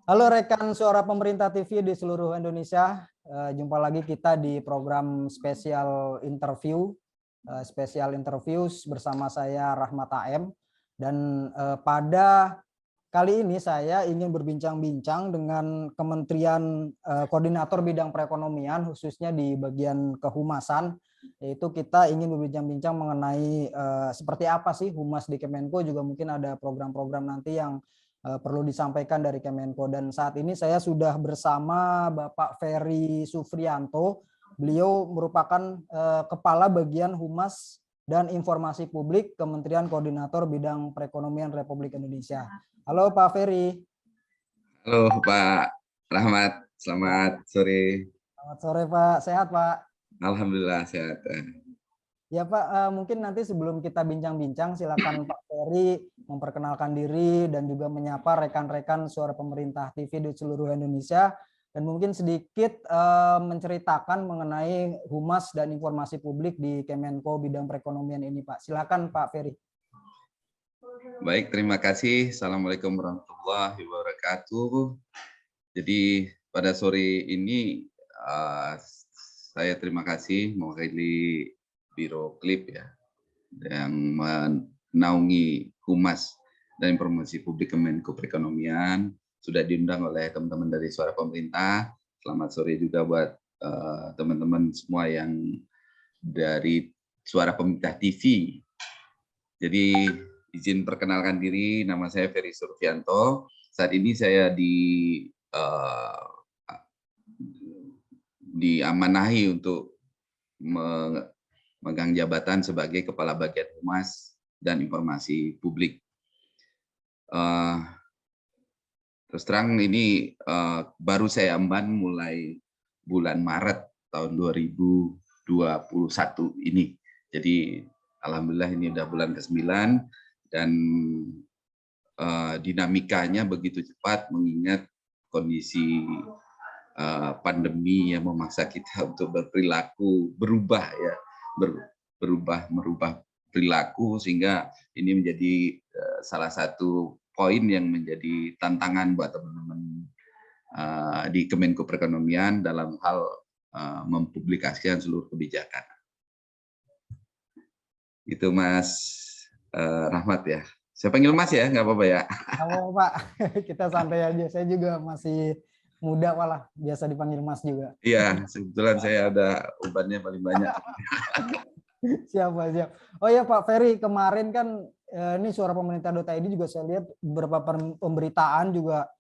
Halo rekan Suara Pemerintah TV di seluruh Indonesia. Jumpa lagi kita di program spesial interviews bersama saya Rahmat AM. Dan pada kali ini saya ingin berbincang-bincang dengan Kementerian Koordinator Bidang Perekonomian, khususnya di bagian kehumasan. Yaitu kita ingin berbincang-bincang mengenai seperti apa sih humas di Kemenko, juga mungkin ada program-program nanti yang perlu disampaikan dari Kemenko. Dan saat ini saya sudah bersama Bapak Ferry Sufrianto. Beliau merupakan Kepala Bagian Humas dan Informasi Publik Kementerian Koordinator Bidang Perekonomian Republik Indonesia. Halo Pak Ferry. Halo Pak Rahmat, selamat sore. Selamat sore Pak, sehat Pak? Alhamdulillah sehat. Ya Pak, mungkin nanti sebelum kita bincang-bincang, silakan Pak Ferry memperkenalkan diri dan juga menyapa rekan-rekan Suara Pemerintah TV di seluruh Indonesia, dan mungkin sedikit menceritakan mengenai humas dan informasi publik di Kemenko bidang perekonomian ini Pak. Silakan Pak Ferry. Baik, terima kasih. Assalamualaikum warahmatullahi wabarakatuh. Jadi pada sore ini saya terima kasih mewakili Biro Klip ya, yang menaungi Humas dan Informasi Publik Kemenko Perekonomian, sudah diundang oleh teman-teman dari Suara Pemerintah. Selamat sore juga buat teman-teman semua yang dari Suara Pemerintah TV. Jadi izin perkenalkan diri, nama saya Ferry Sufrianto. Saat ini saya diamanahi untuk memegang jabatan sebagai Kepala Bagian Humas dan Informasi Publik. Terus terang ini baru saya emban mulai bulan Maret tahun 2021 ini. Jadi alhamdulillah ini udah bulan ke-9 dan dinamikanya begitu cepat mengingat kondisi pandemi yang memaksa kita untuk berperilaku merubah perilaku, sehingga ini menjadi salah satu poin yang menjadi tantangan buat teman-teman di Kemenko Perekonomian dalam hal mempublikasikan seluruh kebijakan. Itu Mas Rahmat ya. Saya panggil Mas ya, nggak apa-apa ya? Halo Pak, kita santai aja. Saya juga masih muda malah, biasa dipanggil Mas juga. Iya, kebetulan saya ada ubannya paling banyak. Siap. Oh ya Pak Ferry, kemarin kan ini Suara Pemerintah.id juga saya lihat beberapa pemberitaan juga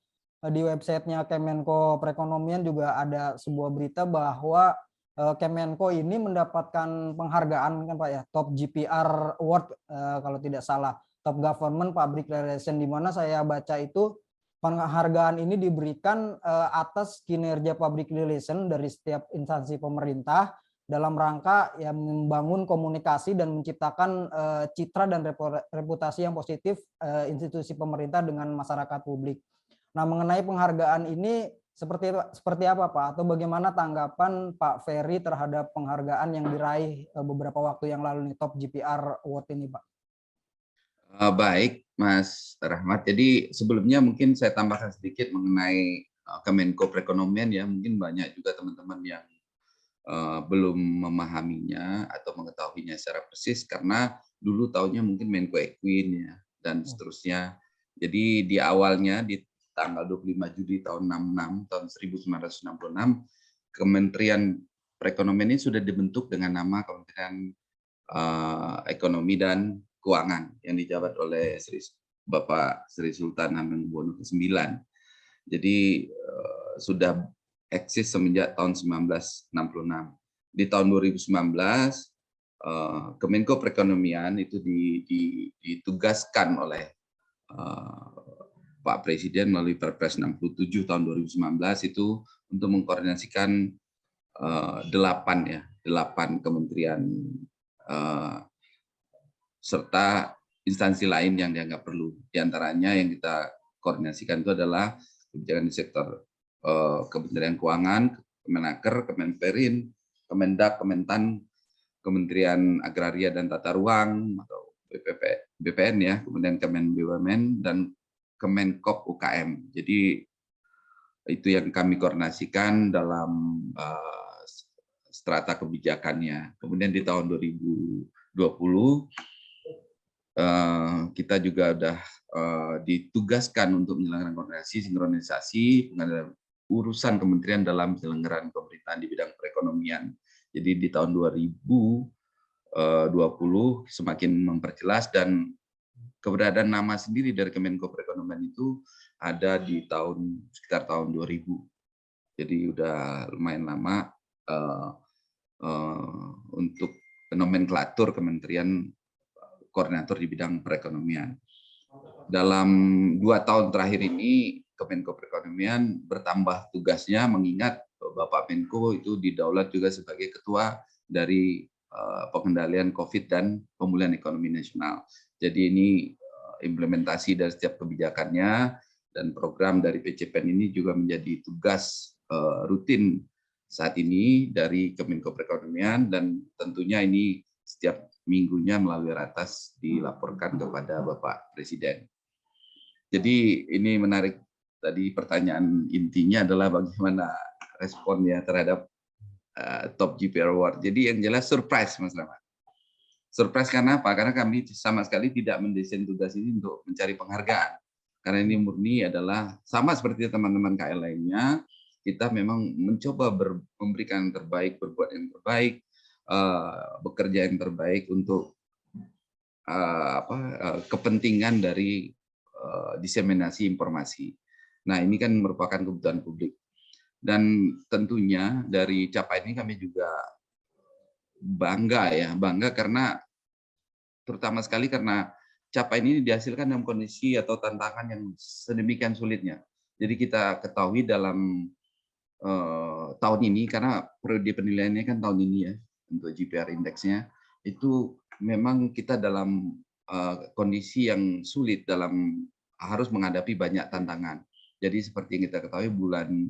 di websitenya Kemenko Perekonomian juga ada sebuah berita bahwa Kemenko ini mendapatkan penghargaan kan Pak ya, Top GPR Award kalau tidak salah, Top Government Public Relation, di mana saya baca itu penghargaan ini diberikan atas kinerja public relation dari setiap instansi pemerintah dalam rangka yang membangun komunikasi dan menciptakan citra dan reputasi yang positif institusi pemerintah dengan masyarakat publik. Nah, mengenai penghargaan ini seperti apa Pak? Atau bagaimana tanggapan Pak Ferry terhadap penghargaan yang diraih beberapa waktu yang lalu nih, Top GPR Award ini Pak? Baik, Mas Rahmat. Jadi sebelumnya mungkin saya tambahkan sedikit mengenai Kemenko Perekonomian ya. Mungkin banyak juga teman-teman yang belum memahaminya atau mengetahuinya secara persis, karena dulu taunya mungkin Menko Equin ya dan seterusnya. Jadi di awalnya di tanggal 25 Juli tahun 1966, Kementerian Perekonomian ini sudah dibentuk dengan nama Kementerian Ekonomi dan Keuangan yang dijabat oleh Bapak Sri Sultan Hamengkubuwono ke-9. Jadi sudah eksis semenjak tahun 1966. Di tahun 2019 Kemenko Perekonomian itu ditugaskan oleh Pak Presiden melalui Perpres 67 tahun 2019 itu untuk mengkoordinasikan 8 kementerian serta instansi lain yang dianggap perlu. Di antaranya yang kita koordinasikan itu adalah kebijakan di sektor Kementerian Keuangan, Kemenaker, Kemenperin, Kemendak, Kementan, Kementerian Agraria dan Tata Ruang atau BPN ya, kemudian Kemen BUMN dan Kemenkop UKM. Jadi Itu yang kami koordinasikan dalam strata kebijakannya. Kemudian di tahun 2020 kita juga sudah ditugaskan untuk menyelenggarakan koordinasi sinkronisasi pengadaan urusan kementerian dalam penyelenggaraan pemerintahan di bidang perekonomian. Jadi di tahun 2020 semakin memperjelas, dan keberadaan nama sendiri dari Kemenko Perekonomian itu ada di sekitar tahun 2000. Jadi udah lumayan lama untuk nomenklatur kementerian koordinator di bidang perekonomian. Dalam 2 tahun terakhir ini, Kemenko Perekonomian bertambah tugasnya, mengingat Bapak Menko itu didaulat juga sebagai ketua dari pengendalian COVID dan pemulihan ekonomi nasional. Jadi ini implementasi dari setiap kebijakannya, dan program dari PCPN ini juga menjadi tugas rutin saat ini dari Kemenko Perekonomian, dan tentunya ini setiap minggunya melalui ratas dilaporkan kepada Bapak Presiden. Jadi ini menarik, tadi pertanyaan intinya adalah bagaimana responnya terhadap Top GPR Award. Jadi yang jelas surprise, Mas Rahmat. Surprise karena apa? Karena kami sama sekali tidak mendesain tugas ini untuk mencari penghargaan. Karena ini murni adalah sama seperti teman-teman KL lainnya, kita memang mencoba memberikan yang terbaik, berbuat yang terbaik, bekerja yang terbaik untuk kepentingan dari diseminasi informasi. Nah, ini kan merupakan kebutuhan publik. Dan tentunya dari capaian ini kami juga bangga karena terutama sekali karena capaian ini dihasilkan dalam kondisi atau tantangan yang sedemikian sulitnya. Jadi kita ketahui dalam tahun ini, karena periode penilaiannya kan tahun ini ya, untuk GPR indeksnya, itu memang kita dalam kondisi yang sulit dalam harus menghadapi banyak tantangan. Jadi seperti yang kita ketahui, bulan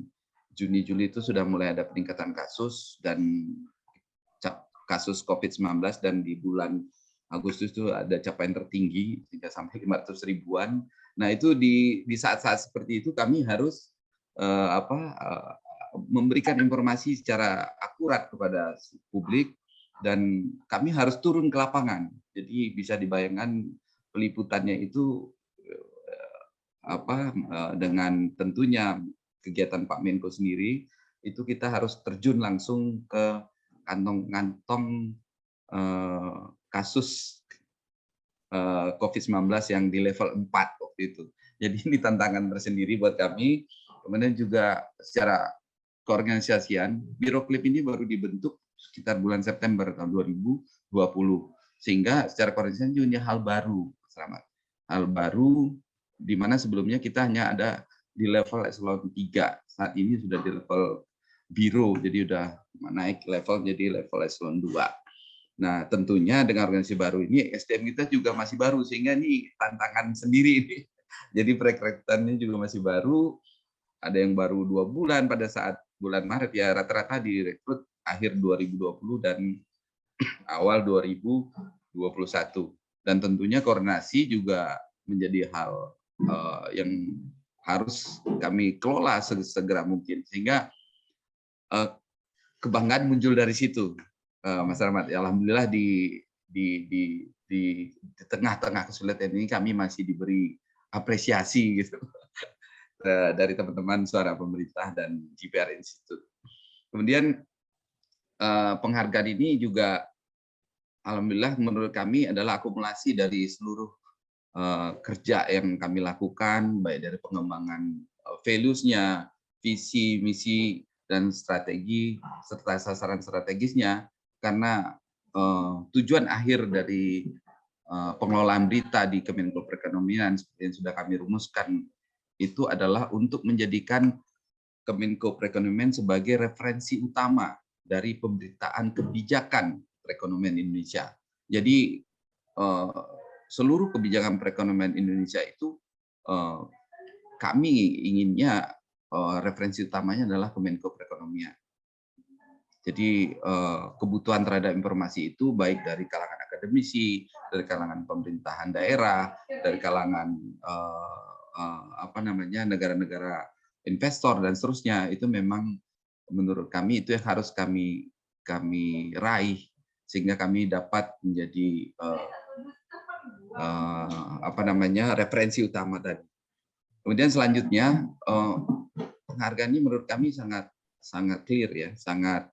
Juni-Juli itu sudah mulai ada peningkatan kasus COVID-19, dan di bulan Agustus itu ada capaian tertinggi hingga sampai 500 ribuan. Nah, itu di saat-saat seperti itu kami harus memberikan informasi secara akurat kepada publik, dan kami harus turun ke lapangan. Jadi bisa dibayangkan peliputannya itu dengan tentunya kegiatan Pak Menko sendiri, itu kita harus terjun langsung ke kantong-kantong kasus COVID-19 yang di level 4 waktu itu. Jadi ini tantangan tersendiri buat kami. Kemudian juga secara keorganisasian, Biro Klip ini baru dibentuk sekitar bulan September tahun 2020. Sehingga secara koordinasi juga hal baru, selamat. Hal baru di mana sebelumnya kita hanya ada di level eselon 3. Saat ini sudah di level biro, jadi udah naik level jadi level eselon 2. Nah, tentunya dengan organisasi baru ini, SDM kita juga masih baru, sehingga ini tantangan sendiri ini. Jadi perekrutannya juga masih baru, ada yang baru 2 bulan pada saat bulan Maret, ya rata-rata direkrut akhir 2020 dan awal 2021. Dan tentunya koordinasi juga menjadi hal yang harus kami kelola segera mungkin, sehingga kebanggaan muncul dari situ, Mas Rahmat. Alhamdulillah di tengah-tengah kesulitan ini kami masih diberi apresiasi gitu dari teman-teman Suara Pemerintah dan GPR Institute. Kemudian penghargaan ini juga alhamdulillah menurut kami adalah akumulasi dari seluruh kerja yang kami lakukan, baik dari pengembangan values-nya, visi, misi, dan strategi, serta sasaran strategisnya, karena tujuan akhir dari pengelolaan berita di Kemenko Perekonomian seperti yang sudah kami rumuskan itu adalah untuk menjadikan Kemenko Perekonomian sebagai referensi utama dari pemberitaan kebijakan perekonomian Indonesia. Jadi seluruh kebijakan perekonomian Indonesia itu kami inginnya referensi utamanya adalah Kemenko Perekonomian. Jadi kebutuhan terhadap informasi itu baik dari kalangan akademisi, dari kalangan pemerintahan daerah, dari kalangan negara-negara investor dan seterusnya. Itu memang menurut kami itu yang harus kami raih sehingga kami dapat menjadi referensi utama tadi. Kemudian selanjutnya penghargaan ini menurut kami sangat clear ya, sangat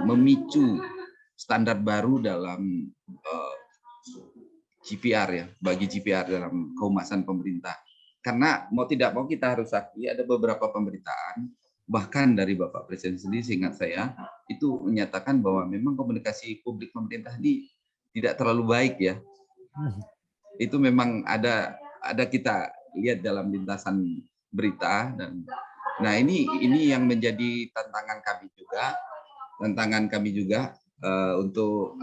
memicu standar baru dalam GPR ya, bagi GPR dalam kehumasan pemerintah. Karena mau tidak mau kita harus akui ada beberapa pemberitaan, bahkan dari Bapak Presiden sendiri seingat saya, itu menyatakan bahwa memang komunikasi publik pemerintah ini tidak terlalu baik ya. Itu memang ada kita lihat dalam lintasan berita dan nah ini yang menjadi tantangan kami juga untuk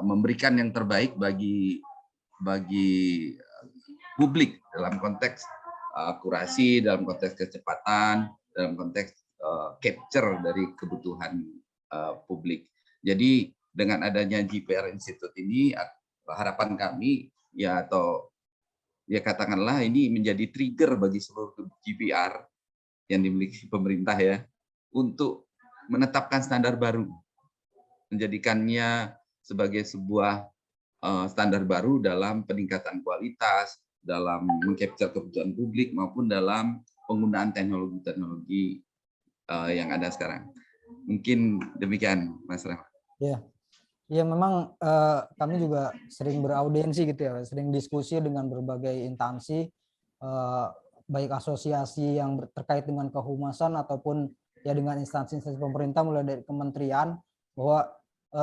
memberikan yang terbaik bagi publik dalam konteks akurasi, dalam konteks kecepatan, dalam konteks capture dari kebutuhan publik. Jadi dengan adanya GPR Institute ini, harapan kami ya katakanlah ini menjadi trigger bagi seluruh GPR yang dimiliki pemerintah ya untuk menetapkan standar baru, menjadikannya sebagai sebuah standar baru dalam peningkatan kualitas, dalam mengcapture kebutuhan publik maupun dalam penggunaan teknologi yang ada sekarang. Mungkin demikian, Mas Rahmat. Ya memang kami juga sering beraudiensi gitu ya, sering diskusi dengan berbagai instansi, baik asosiasi yang terkait dengan kehumasan ataupun ya dengan instansi-instansi pemerintah mulai dari kementerian, bahwa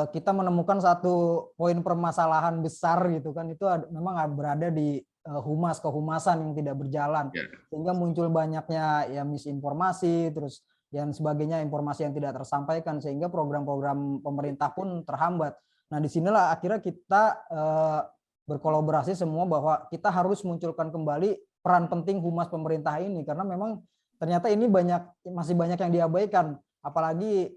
kita menemukan satu poin permasalahan besar gitu kan, itu memang berada di kehumasan yang tidak berjalan, sehingga muncul banyaknya ya misinformasi, terus dan sebagainya, informasi yang tidak tersampaikan, sehingga program-program pemerintah pun terhambat. Nah, disinilah akhirnya kita berkolaborasi semua bahwa kita harus munculkan kembali peran penting humas pemerintah ini, karena memang ternyata ini masih banyak yang diabaikan, apalagi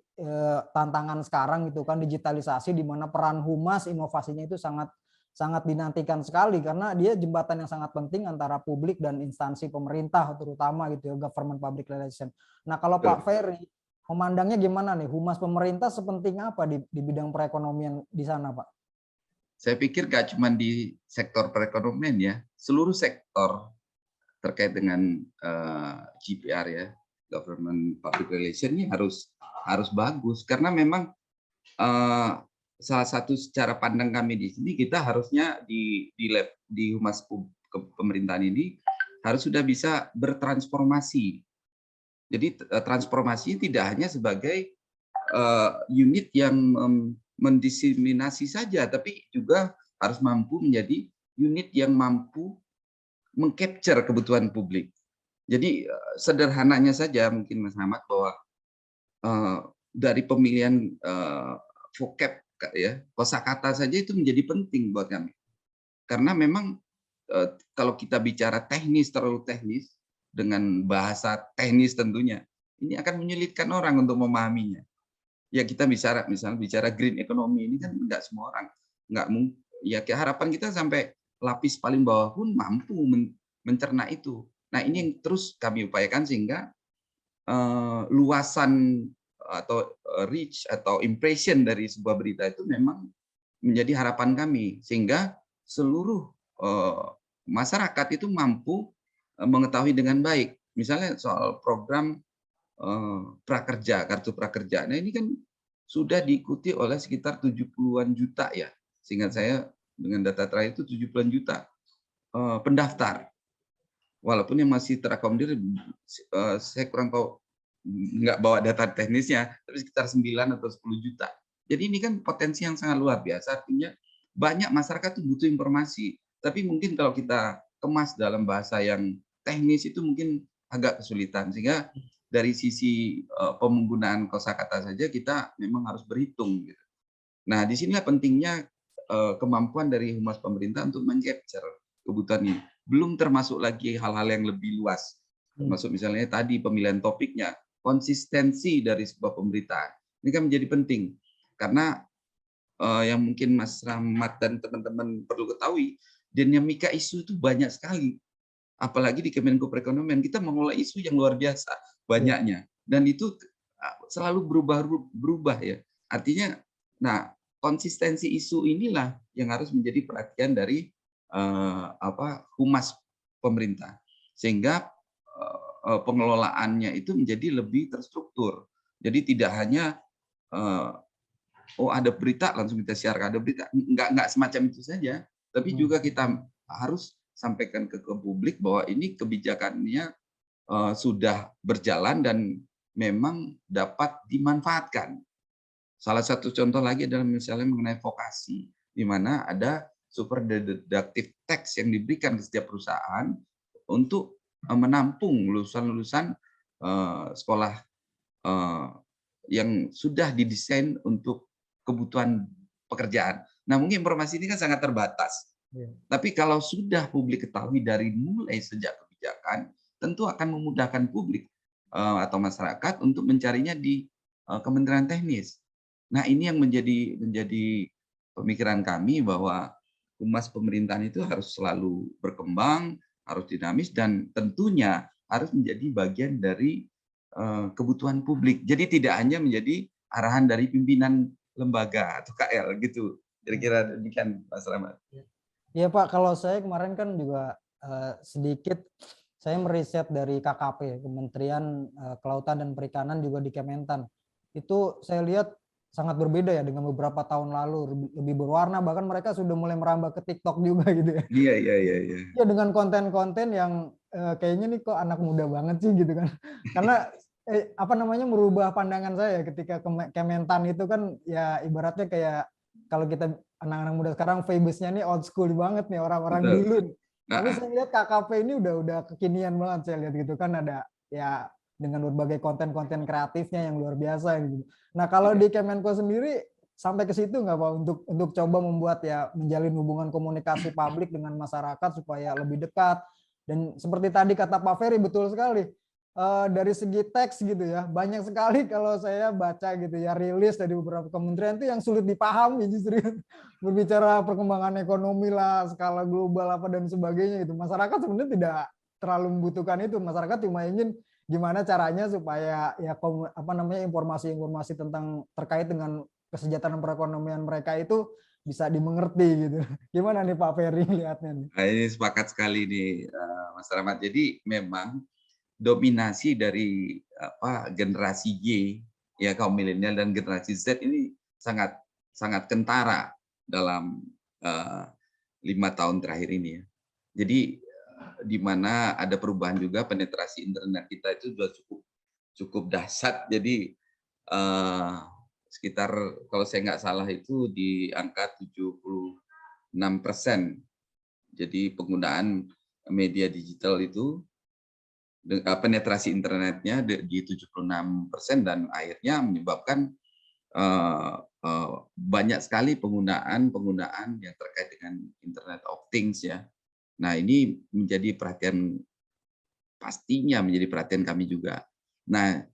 tantangan sekarang gitu kan, digitalisasi, di mana peran humas inovasinya itu sangat dinantikan sekali, karena dia jembatan yang sangat penting antara publik dan instansi pemerintah terutama gitu ya, government public relation. Nah, kalau Pak Ferry memandangnya gimana nih, humas pemerintah sepenting apa di bidang perekonomian di sana, Pak? Saya pikir gak cuma di sektor perekonomian ya, seluruh sektor terkait dengan GPR ya, government public relation ini harus bagus, karena memang salah satu cara pandang kami di sini, kita harusnya di humas pemerintahan ini harus sudah bisa bertransformasi. Jadi transformasi tidak hanya sebagai unit yang mendiseminasi saja, tapi juga harus mampu menjadi unit yang mampu mengcapture kebutuhan publik. Jadi sederhananya saja mungkin Mas Ahmad, bahwa dari pemilihan vocab ya, kosakata saja itu menjadi penting buat kami. Karena memang kalau kita bicara terlalu teknis dengan bahasa teknis tentunya, ini akan menyulitkan orang untuk memahaminya. Ya kita misalnya bicara green economy ini kan enggak semua orang, enggak mungkin. Ya harapan kita sampai lapis paling bawah pun mampu mencerna itu. Nah, ini yang terus kami upayakan sehingga luasan atau reach atau impression dari sebuah berita itu memang menjadi harapan kami, sehingga seluruh masyarakat itu mampu mengetahui dengan baik. Misalnya soal program prakerja, kartu prakerja. Nah, ini kan sudah diikuti oleh sekitar 70-an juta ya. Seingat saya dengan data terakhir itu 70-an juta pendaftar. Walaupun yang masih terakomodir, saya kurang tahu, nggak bawa data teknisnya, tapi sekitar 9 atau 10 juta. Jadi ini kan potensi yang sangat luar biasa, artinya banyak masyarakat tuh butuh informasi. Tapi mungkin kalau kita kemas dalam bahasa yang teknis itu mungkin agak kesulitan, sehingga dari sisi penggunaan kosakata saja kita memang harus berhitung. Gitu. Nah, disinilah pentingnya kemampuan dari humas pemerintah untuk mencapture kebutuhan ini. Belum termasuk lagi hal-hal yang lebih luas, termasuk misalnya tadi pemilihan topiknya, konsistensi dari sebuah pemberitaan. Ini kan menjadi penting, karena yang mungkin Mas Rahmat dan teman-teman perlu ketahui, dinamika isu itu banyak sekali. Apalagi di Kemenko Perekonomian, kita mengelola isu yang luar biasa Iya. banyaknya. Dan itu selalu berubah ya. Artinya, nah konsistensi isu inilah yang harus menjadi perhatian dari humas pemerintah. Sehingga pengelolaannya itu menjadi lebih terstruktur. Jadi tidak hanya oh ada berita langsung kita siarkan, ada berita enggak semacam itu saja, tapi juga kita harus sampaikan ke publik bahwa ini kebijakannya sudah berjalan dan memang dapat dimanfaatkan. Salah satu contoh lagi adalah misalnya mengenai vokasi, di mana ada super deductive tax yang diberikan ke setiap perusahaan untuk menampung lulusan-lulusan sekolah yang sudah didesain untuk kebutuhan pekerjaan. Nah, mungkin informasi ini kan sangat terbatas. Tapi kalau sudah publik ketahui dari mulai sejak kebijakan, tentu akan memudahkan publik atau masyarakat untuk mencarinya di Kementerian Teknis. Nah, ini yang menjadi pemikiran kami bahwa humas pemerintahan itu harus selalu berkembang, harus dinamis, dan tentunya harus menjadi bagian dari kebutuhan publik. Jadi tidak hanya menjadi arahan dari pimpinan lembaga atau KL gitu. Kira-kira demikian, Mas Rahmat. Iya Pak, kalau saya kemarin kan juga sedikit saya meriset dari KKP, Kementerian Kelautan dan Perikanan juga di Kementan. Itu saya lihat sangat berbeda ya dengan beberapa tahun lalu, lebih berwarna, bahkan mereka sudah mulai merambah ke TikTok juga gitu ya. Iya, iya, iya, iya. Ya dengan konten-konten yang kayaknya nih kok anak muda banget sih gitu kan. Karena apa namanya merubah pandangan saya ketika Kementan itu kan ya ibaratnya kayak kalau kita anak-anak muda sekarang famous-nya nih old school banget nih orang-orang Betul. dulu. Tapi Nah, saya lihat KKP ini udah kekinian banget saya lihat gitu kan ada ya dengan berbagai konten-konten kreatifnya yang luar biasa gitu. Nah, kalau di Kemenko sendiri sampai ke situ nggak Pak untuk coba membuat ya menjalin hubungan komunikasi publik dengan masyarakat supaya lebih dekat dan seperti tadi kata Pak Ferry betul sekali dari segi teks gitu ya banyak sekali kalau saya baca gitu ya rilis dari beberapa kementerian itu yang sulit dipahami justru berbicara perkembangan ekonomi lah skala global apa dan sebagainya itu masyarakat sebenarnya tidak terlalu membutuhkan itu masyarakat cuma ingin gimana caranya supaya ya apa namanya informasi-informasi tentang terkait dengan kesejahteraan perekonomian mereka itu bisa dimengerti gitu. Gimana nih Pak Ferry lihatnya nih? nah, ini sepakat sekali nih, Mas Rahmat. Jadi memang dominasi dari generasi Y, ya kaum milenial dan generasi Z ini sangat sangat kentara dalam 5 tahun terakhir ini ya. Jadi di mana ada perubahan juga penetrasi internet kita itu sudah cukup dahsyat. Jadi sekitar kalau saya nggak salah itu di angka 76%. Jadi penggunaan media digital itu penetrasi internetnya di 76% dan akhirnya menyebabkan banyak sekali penggunaan yang terkait dengan Internet of Things ya. Nah, ini menjadi pastinya menjadi perhatian kami juga. Nah,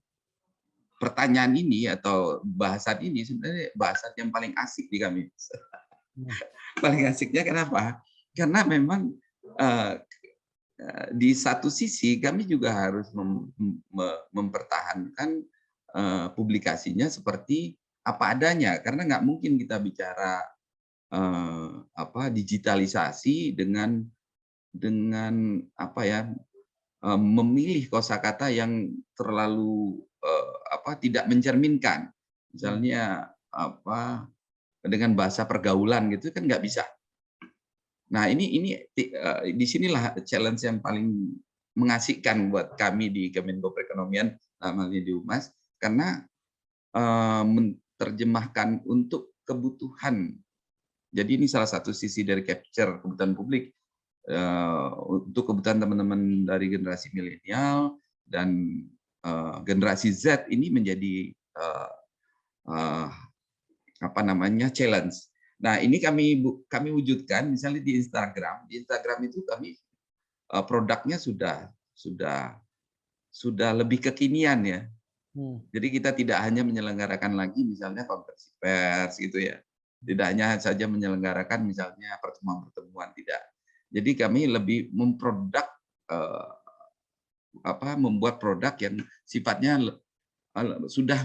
pertanyaan ini atau bahasan ini sebenarnya bahasan yang paling asik di kami. Paling asiknya kenapa? Karena memang di satu sisi kami juga harus mempertahankan publikasinya seperti apa adanya, karena nggak mungkin kita bicara digitalisasi dengan memilih kosakata yang terlalu tidak mencerminkan, misalnya dengan bahasa pergaulan gitu kan nggak bisa. Nah ini disinilah challenge yang paling mengasihkan buat kami di Kemenko Perekonomian, namanya di Humas, karena menerjemahkan untuk kebutuhan. Jadi ini salah satu sisi dari capture kebutuhan publik untuk kebutuhan teman-teman dari generasi milenial dan generasi Z ini menjadi challenge. Nah, ini kami wujudkan misalnya di Instagram. Di Instagram itu kami produknya sudah lebih kekinian ya. Jadi kita tidak hanya menyelenggarakan lagi misalnya konferensi pers gitu ya. Tidak hanya saja menyelenggarakan misalnya pertemuan-pertemuan, tidak. Jadi kami lebih membuat produk yang sifatnya sudah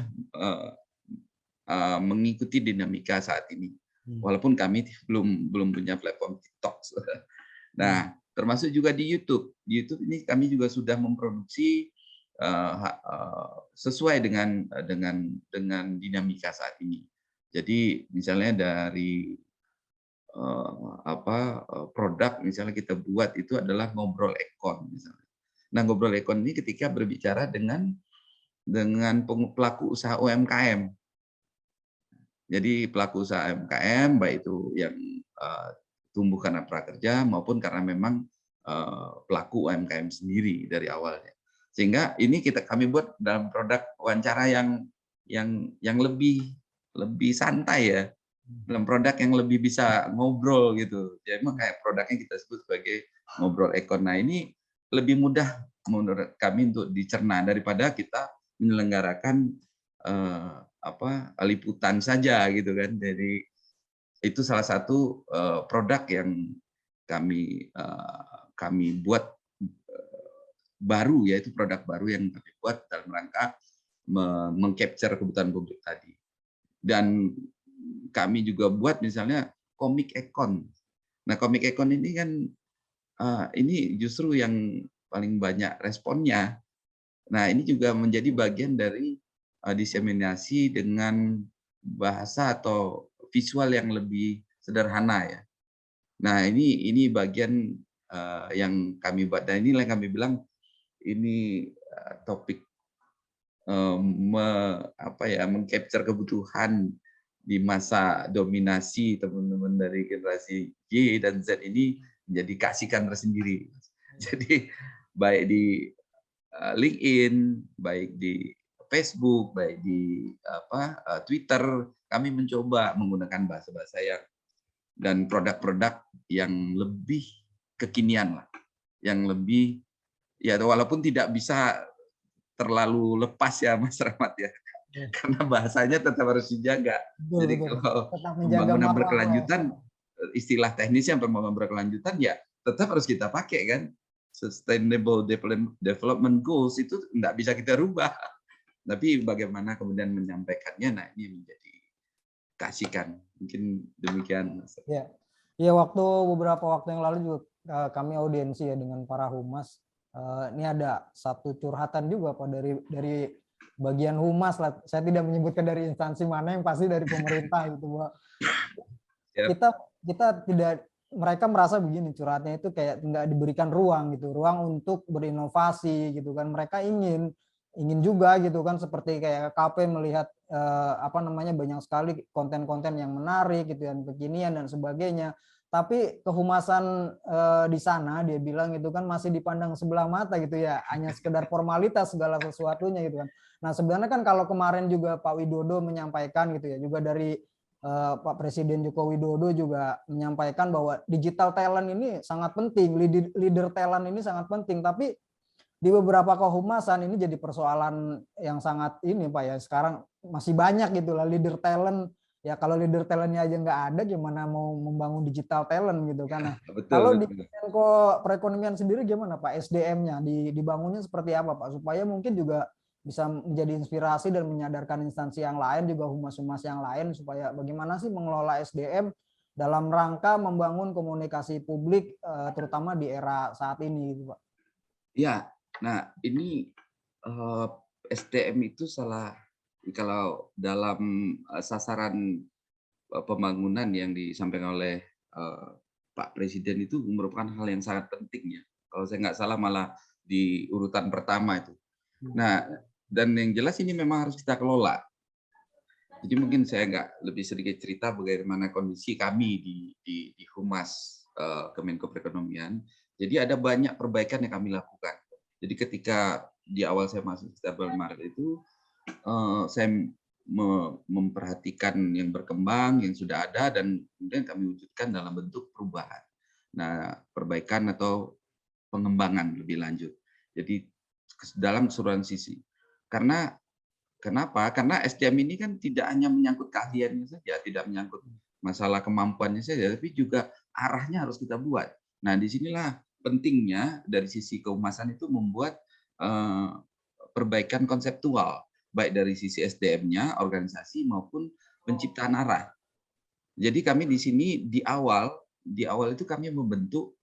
mengikuti dinamika saat ini. Walaupun kami belum punya platform TikTok. Nah, termasuk juga di YouTube. Di YouTube ini kami juga sudah memproduksi sesuai dengan dinamika saat ini. Jadi misalnya dari produk misalnya kita buat itu adalah ngobrol ekon misalnya. Nah, ngobrol ekon ini ketika berbicara dengan pelaku usaha UMKM. Jadi pelaku usaha UMKM baik itu yang tumbuh karena prakerja maupun karena memang pelaku UMKM sendiri dari awalnya. Sehingga ini kami buat dalam produk wawancara yang lebih santai ya, dalam produk yang lebih bisa ngobrol gitu. Jadi emang kayak produknya kita sebut sebagai ngobrol ekon. Nah, ini lebih mudah menurut kami untuk dicerna daripada kita menyelenggarakan liputan saja gitu kan. Jadi itu salah satu produk yang kami buat baru, yaitu produk baru yang kami buat dalam rangka mengcapture kebutuhan publik tadi. Dan kami juga buat misalnya komik ekon. Nah, komik ekon ini kan ini justru yang paling banyak responnya. Nah, ini juga menjadi bagian dari diseminasi dengan bahasa atau visual yang lebih sederhana ya. Nah, ini bagian yang kami buat, dan inilah yang kami bilang ini topik mengcapture kebutuhan di masa dominasi teman-teman dari generasi Y dan Z ini menjadi keasikan tersendiri. Jadi baik di LinkedIn, baik di Facebook, baik di Twitter, kami mencoba menggunakan bahasa-bahasa dan produk-produk yang lebih kekinian lah, yang lebih ya walaupun tidak bisa terlalu lepas ya Mas Rahmat ya, karena bahasanya tetap harus dijaga. Jadi kalau pembangunan berkelanjutan, istilah teknisnya pembangunan berkelanjutan ya tetap harus kita pakai kan. Sustainable Development Goals itu tidak bisa kita rubah. Tapi bagaimana kemudian menyampaikannya, nah ini menjadi keasikan. Mungkin demikian. Ya, ya beberapa waktu yang lalu juga kami audiensi ya dengan para humas. Ini ada satu curhatan juga Pak dari bagian humas lah. Saya tidak menyebutkan dari instansi mana, yang pasti dari pemerintah gitu Pak. Kita tidak, mereka merasa begini, curhatnya itu kayak nggak diberikan ruang gitu, ruang untuk berinovasi gitu kan. Mereka ingin juga gitu kan, seperti kayak KP melihat banyak sekali konten-konten yang menarik gitu kan, kekinian dan sebagainya. Tapi kehumasan di sana dia bilang itu kan masih dipandang sebelah mata gitu ya, hanya sekedar formalitas segala sesuatunya gitu kan. Nah, sebenarnya kan kalau kemarin juga Pak Widodo menyampaikan gitu ya, juga dari Pak Presiden Joko Widodo juga menyampaikan bahwa digital talent ini sangat penting, leader talent ini sangat penting, tapi di beberapa kehumasan ini jadi persoalan yang sangat ini Pak ya, sekarang masih banyak gitu lah leader talent. Ya kalau leader talentnya aja nggak ada, gimana mau membangun digital talent gitu kan. Nah, kalau di Menko Perekonomian sendiri gimana Pak, SDM-nya dibangunnya seperti apa Pak, supaya mungkin juga bisa menjadi inspirasi dan menyadarkan instansi yang lain, juga humas-humas yang lain, supaya bagaimana sih mengelola SDM dalam rangka membangun komunikasi publik terutama di era saat ini gitu Pak. Ya, nah ini SDM itu kalau dalam sasaran pembangunan yang disampaikan oleh Pak Presiden itu merupakan hal yang sangat penting ya. Kalau saya nggak salah malah di urutan pertama itu. Nah, dan yang jelas ini memang harus kita kelola. Jadi mungkin saya nggak lebih sedikit cerita bagaimana kondisi kami di Humas Kemenko Perekonomian. Jadi ada banyak perbaikan yang kami lakukan. Jadi ketika di awal saya masuk Stable Maret itu, saya memperhatikan yang berkembang, yang sudah ada, dan kemudian kami wujudkan dalam bentuk perubahan. Nah, perbaikan atau pengembangan lebih lanjut. Jadi dalam keseluruhan sisi. Kenapa? Karena SDM ini kan tidak hanya menyangkut keahliannya saja, tidak menyangkut masalah kemampuannya saja, tapi juga arahnya harus kita buat. Nah, disinilah pentingnya dari sisi kehumasan itu membuat perbaikan konseptual, baik dari sisi SDM-nya, organisasi maupun penciptaan arah. Jadi kami di sini di awal itu kami membentuk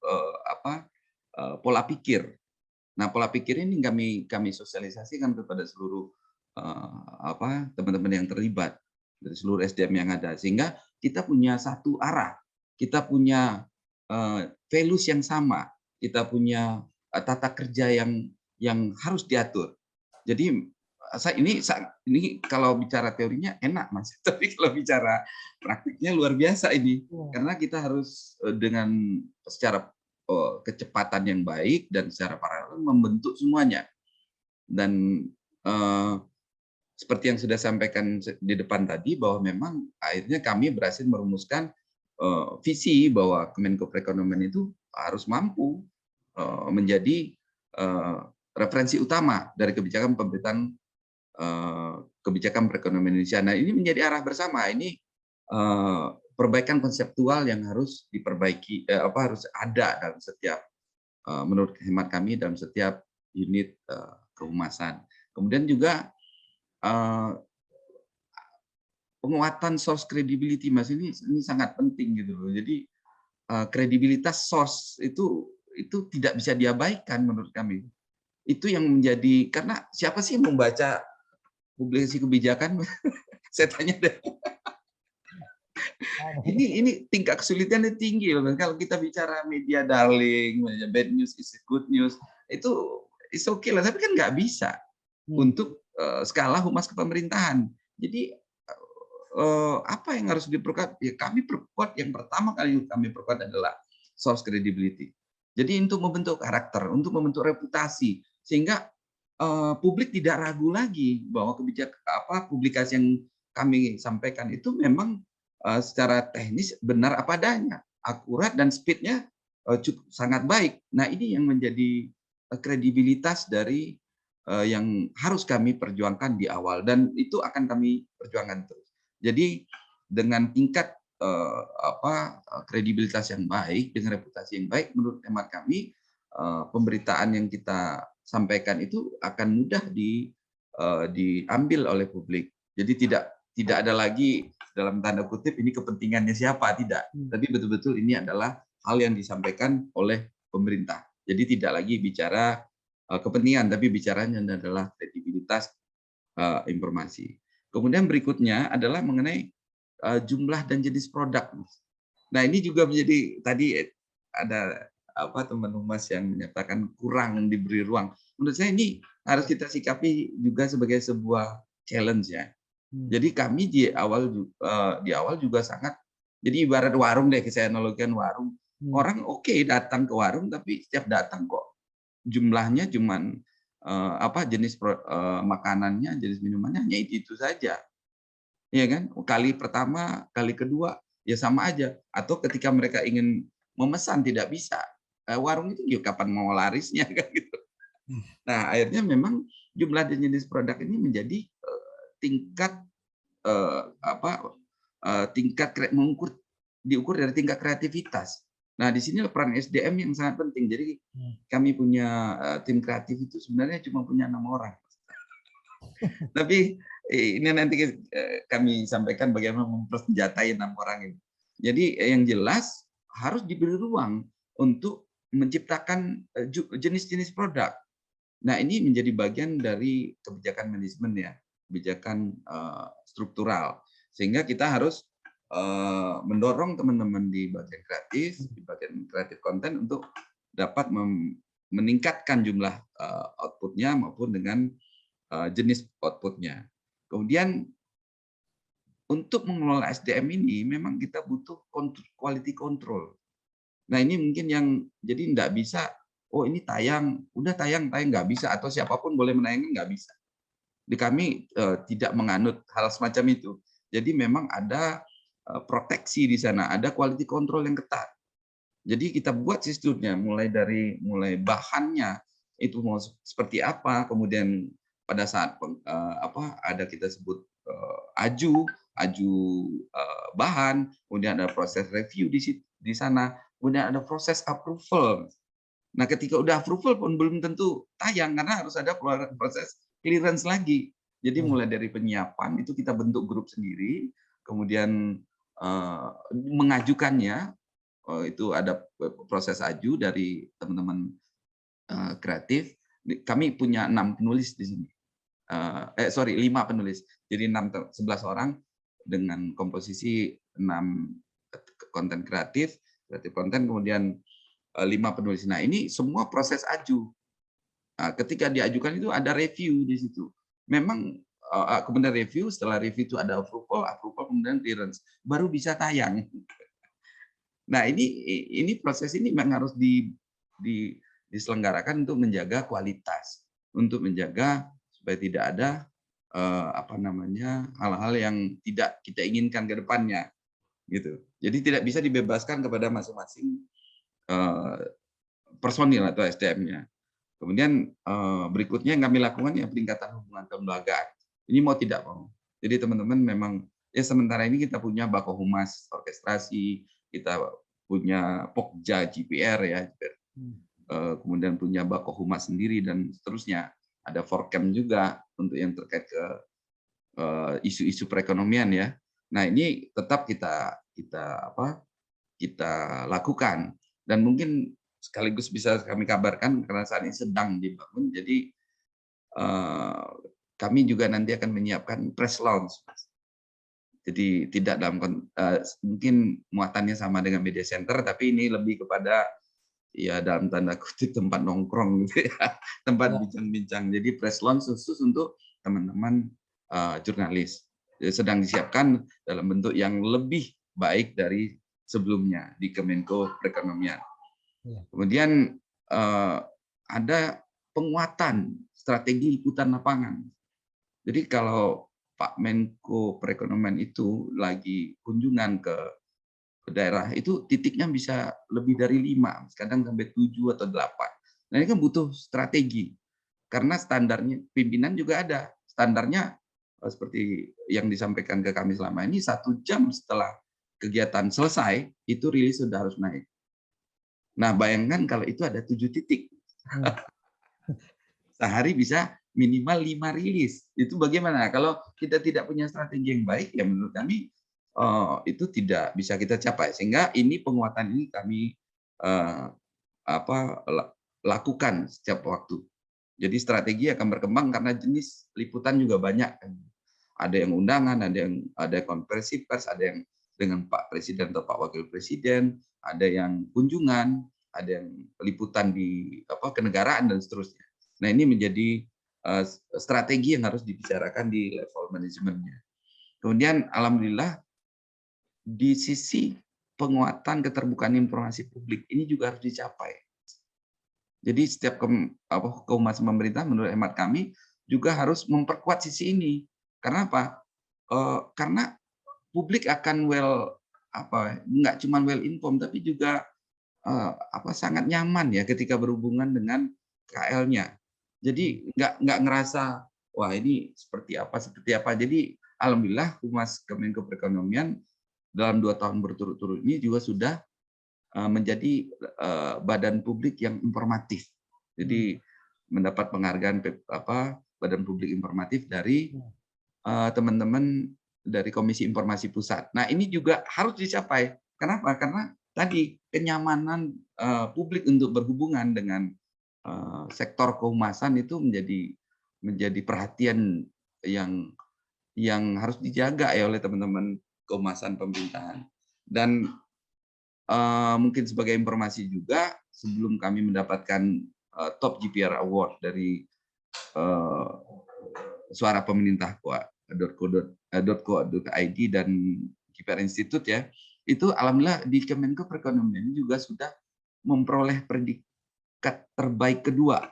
pola pikir. Nah, pola pikir ini kami sosialisasikan kepada seluruh teman-teman yang terlibat dari seluruh SDM yang ada, sehingga kita punya satu arah, kita punya values yang sama, kita punya tata kerja yang harus diatur. Jadi ini kalau bicara teorinya enak, Mas, tapi kalau bicara praktiknya luar biasa ini, karena kita harus dengan secara kecepatan yang baik dan secara paralel membentuk semuanya. Dan seperti yang sudah sampaikan di depan tadi, bahwa memang akhirnya kami berhasil merumuskan visi bahwa Kemenko Perekonomian itu harus mampu menjadi referensi utama dari kebijakan pemerintahan kebijakan perekonomian Indonesia. Nah, ini menjadi arah bersama. Ini perbaikan konseptual yang harus diperbaiki, harus ada dalam setiap, menurut hemat kami, dalam setiap unit kehumasan. Kemudian juga penguatan source credibility, Mas, ini sangat penting gitu loh. Jadi kredibilitas source itu tidak bisa diabaikan menurut kami. Itu yang menjadi, karena siapa sih yang membaca publikasi kebijakan? Saya tanya deh. Ini tingkat kesulitannya tinggi loh. Kalau kita bicara media darling, bad news is good news, itu is okay lah, tapi kan nggak bisa untuk skala humas kepemerintahan. Jadi apa yang harus diperkuat? Ya, kami perkuat, yang pertama kali kami perkuat adalah source credibility. Jadi untuk membentuk karakter, untuk membentuk reputasi, sehingga publik tidak ragu lagi bahwa publikasi yang kami sampaikan itu memang secara teknis benar apa adanya, akurat, dan speed-nya cukup sangat baik. Nah, ini yang menjadi kredibilitas dari yang harus kami perjuangkan di awal, dan itu akan kami perjuangkan terus. Jadi dengan tingkat kredibilitas yang baik, dengan reputasi yang baik, menurut hemat kami pemberitaan yang kita sampaikan itu akan mudah diambil oleh publik. Jadi tidak ada lagi dalam tanda kutip ini kepentingannya siapa, tidak. Tapi betul-betul ini adalah hal yang disampaikan oleh pemerintah. Jadi tidak lagi bicara kepentingan, tapi bicaranya adalah kredibilitas informasi. Kemudian berikutnya adalah mengenai jumlah dan jenis produk. Nah, ini juga menjadi, tadi ada teman humas yang menyatakan kurang diberi ruang. Menurut saya ini harus kita sikapi juga sebagai sebuah challenge ya. Jadi kami di awal juga sangat, jadi ibarat warung deh, saya analogikan warung. Orang datang ke warung, tapi setiap datang kok jumlahnya cuman jenis makanannya, jenis minumannya hanya itu saja. Ya kan? Kali pertama, kali kedua ya sama aja. Atau ketika mereka ingin memesan tidak bisa. Warung itu ya kapan mau larisnya kan gitu. Nah, akhirnya memang jumlah dan jenis produk ini menjadi diukur dari tingkat kreativitas. Nah, di sini peran SDM yang sangat penting. Jadi kami punya tim kreatif itu sebenarnya cuma punya 6 orang. Tapi ini nanti kami sampaikan bagaimana mempersenjatai 6 orang ini. Jadi yang jelas harus diberi ruang untuk menciptakan jenis-jenis produk. Nah, ini menjadi bagian dari kebijakan manajemen ya, kebijakan struktural. Sehingga kita harus mendorong teman-teman di bagian kreatif konten untuk dapat meningkatkan jumlah outputnya maupun dengan jenis outputnya. Kemudian untuk mengelola SDM ini memang kita butuh quality control. Nah, ini mungkin yang jadi nggak bisa, oh ini tayang, udah tayang nggak bisa, atau siapapun boleh menayangkan, nggak bisa. Di kami tidak menganut hal semacam itu. Jadi memang ada proteksi di sana, ada quality control yang ketat. Jadi kita buat sistemnya mulai bahannya itu mau seperti apa, kemudian pada saat ada kita sebut aju, aju bahan, kemudian ada proses review di sana, kemudian ada proses approval. Nah, ketika udah approval pun belum tentu tayang karena harus ada proses clearance lagi. Jadi mulai dari penyiapan itu kita bentuk grup sendiri, kemudian mengajukannya itu ada proses aju dari teman-teman kreatif. Kami punya 6 penulis di sini. 5 penulis. Jadi 11 orang dengan komposisi 6 konten kreatif konten, kemudian 5 penulis. Nah, ini semua proses aju. Nah, ketika diajukan itu ada review di situ. Memang kemudian review, setelah review itu ada approval kemudian clearance, baru bisa tayang. Nah, ini proses ini memang harus diselenggarakan untuk menjaga kualitas, untuk menjaga supaya tidak ada hal-hal yang tidak kita inginkan ke depannya, gitu. Jadi tidak bisa dibebaskan kepada masing-masing personil atau SDM-nya. Kemudian berikutnya yang kami lakukan ya peningkatan hubungan kelembagaan. Ini mau tidak mau. Jadi teman-teman memang ya sementara ini kita punya Bako Humas orkestrasi, kita punya Pokja GPR ya, kemudian punya Bako Humas sendiri dan seterusnya. Ada Forkem juga untuk yang terkait ke isu-isu perekonomian ya. Nah, ini tetap kita lakukan dan mungkin sekaligus bisa kami kabarkan karena saat ini sedang dibangun. Jadi kami juga nanti akan menyiapkan press launch. Jadi tidak dalam mungkin muatannya sama dengan media center, tapi ini lebih kepada ya dalam tanda kutip tempat nongkrong gitu ya, tempat bincang-bincang. Jadi press launch khusus untuk teman-teman jurnalis. Jadi sedang disiapkan dalam bentuk yang lebih baik dari sebelumnya di Kemenko Perekonomian. Kemudian ada penguatan strategi liputan lapangan. Jadi kalau Pak Menko Perekonomian itu lagi kunjungan ke daerah, itu titiknya bisa lebih dari 5, kadang sampai 7 atau 8. Nah, ini kan butuh strategi. Karena standarnya pimpinan juga ada. Standarnya seperti yang disampaikan ke kami selama ini, 1 jam setelah kegiatan selesai, itu rilis sudah harus naik. Nah, bayangkan kalau itu ada 7 titik. Sehari bisa minimal 5 rilis. Itu bagaimana? Kalau kita tidak punya strategi yang baik, ya menurut kami itu tidak bisa kita capai. Sehingga ini penguatan ini kami lakukan setiap waktu. Jadi strategi akan berkembang karena jenis liputan juga banyak. Ada yang undangan, ada konferensi pers, ada yang dengan Pak Presiden atau Pak Wakil Presiden, ada yang kunjungan, ada yang liputan di kenegaraan dan seterusnya. Nah, ini menjadi strategi yang harus dibicarakan di level manajemennya. Kemudian alhamdulillah di sisi penguatan keterbukaan informasi publik ini juga harus dicapai. Jadi setiap kehumasan pemerintah menurut hemat kami juga harus memperkuat sisi ini. Karena apa? Karena publik akan nggak cuma well informed tapi juga sangat nyaman ya ketika berhubungan dengan KL-nya. Jadi nggak ngerasa wah ini seperti apa. Jadi alhamdulillah Humas Kemenko Perekonomian dalam 2 tahun berturut-turut ini juga sudah menjadi badan publik yang informatif. Jadi mendapat penghargaan badan publik informatif dari teman-teman dari Komisi Informasi Pusat. Nah, ini juga harus dicapai. Kenapa? Karena tadi kenyamanan publik untuk berhubungan dengan sektor kehumasan itu menjadi perhatian yang harus dijaga ya oleh teman-teman kehumasan pemerintahan. Dan mungkin sebagai informasi juga, sebelum kami mendapatkan Top GPR Award dari Suara Pemerintah .co.id dan GPR Institute ya, itu alhamdulillah di Kemenko Perekonomian juga sudah memperoleh predikat terbaik kedua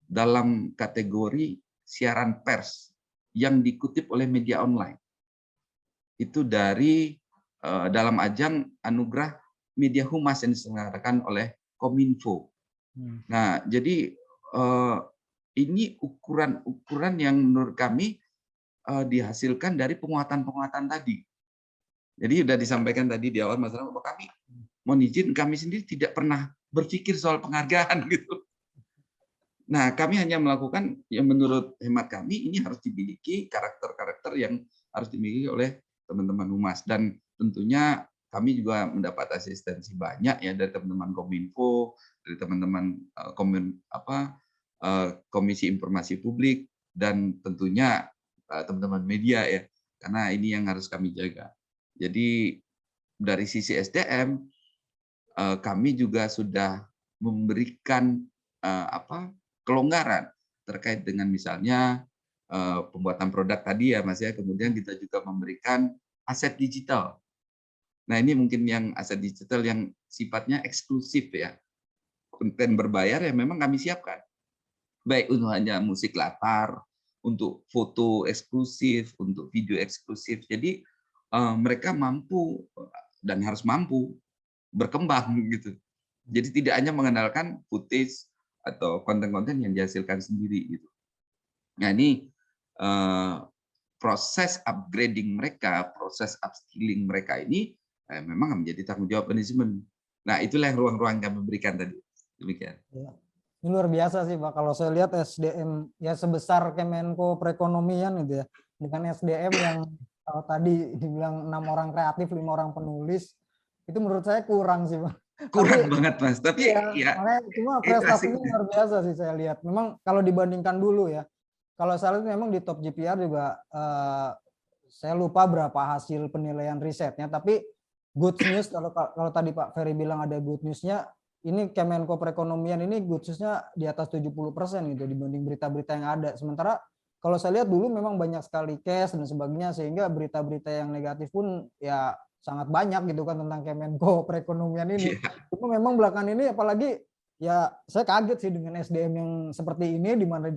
dalam kategori siaran pers yang dikutip oleh media online. Itu dari dalam ajang anugerah media humas yang diselenggarakan oleh Kominfo. Nah, jadi ini ukuran yang menurut kami dihasilkan dari penguatan-penguatan tadi. Jadi sudah disampaikan tadi di awal Mas Rahmat, bahwa kami mohon izin, kami sendiri tidak pernah berpikir soal penghargaan gitu. Nah, kami hanya melakukan yang menurut hemat kami ini harus dimiliki karakter-karakter yang harus dimiliki oleh teman-teman humas, dan tentunya kami juga mendapat asistensi banyak ya dari teman-teman Kominfo, dari teman-teman Komisi Informasi Publik, dan tentunya teman-teman media ya, karena ini yang harus kami jaga. Jadi dari sisi SDM kami juga sudah memberikan kelonggaran terkait dengan misalnya pembuatan produk tadi ya Mas ya, kemudian kita juga memberikan aset digital. Nah, ini mungkin yang aset digital yang sifatnya eksklusif ya, konten berbayar yang memang kami siapkan. Baik untuk hanya musik latar, untuk foto eksklusif, untuk video eksklusif. Jadi mereka mampu dan harus mampu berkembang gitu. Jadi tidak hanya mengandalkan footage atau konten-konten yang dihasilkan sendiri gitu. Nah, ini proses upgrading mereka, proses upskilling mereka ini memang menjadi tanggung jawab manajemen. Nah, itulah ruang-ruang yang kami berikan tadi. Demikian. Ya. Ini luar biasa sih Pak. Kalau saya lihat SDM ya sebesar Kemenko Perekonomian itu ya, dengan SDM yang kalau tadi dibilang 6 orang kreatif, 5 orang penulis, itu menurut saya kurang sih Pak. Kurang Tapi banget Mas. Tapi ya makanya cuma itu prestasinya asiknya. luar biasa sih saya lihat. Memang kalau dibandingkan dulu ya, kalau saya lihat memang di Top GPR juga saya lupa berapa hasil penilaian risetnya, tapi good news kalau tadi Pak Ferry bilang ada good newsnya, ini Kemenko Perekonomian ini good newsnya di atas 70% gitu dibanding berita-berita yang ada. Sementara kalau saya lihat dulu memang banyak sekali case dan sebagainya, sehingga berita-berita yang negatif pun ya sangat banyak gitu kan tentang Kemenko Perekonomian ini. Cuma memang belakangan ini apalagi ya saya kaget sih dengan SDM yang seperti ini, di mana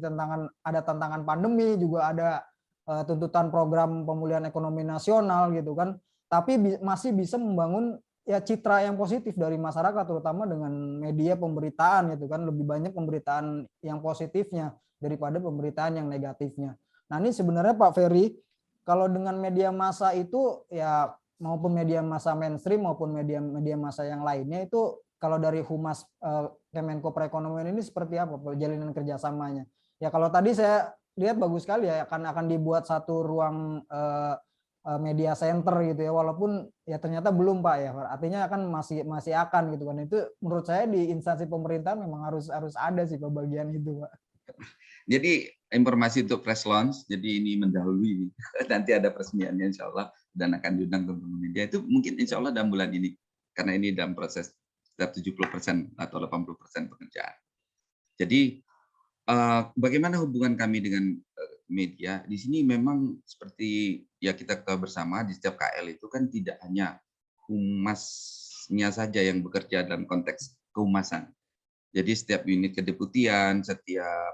ada tantangan pandemi, juga ada tuntutan program pemulihan ekonomi nasional gitu kan, tapi masih bisa membangun ya citra yang positif dari masyarakat, terutama dengan media pemberitaan gitu kan, lebih banyak pemberitaan yang positifnya daripada pemberitaan yang negatifnya. Nah, ini sebenarnya Pak Ferry, kalau dengan media massa itu ya maupun media massa mainstream maupun media massa yang lainnya, itu kalau dari Humas Kemenko Perekonomian ini seperti apa jalinan kerjasamanya? Ya kalau tadi saya lihat bagus sekali ya, akan dibuat satu ruang media center gitu ya, walaupun ya ternyata belum Pak ya, artinya akan masih akan gitu kan. Itu menurut saya di instansi pemerintah memang harus ada sih Pak bagian itu Pak. Jadi informasi untuk press launch, jadi ini mendahului nanti ada peresmiannya insya Allah, dan akan diundang teman-teman media itu mungkin insya Allah dalam bulan ini, karena ini dalam proses sekitar 70% atau 80% pekerjaan. Jadi bagaimana hubungan kami dengan media di sini? Memang seperti ya kita ketahui bersama, di setiap KL itu kan tidak hanya humasnya saja yang bekerja dalam konteks kehumasan. Jadi setiap unit kedeputian, setiap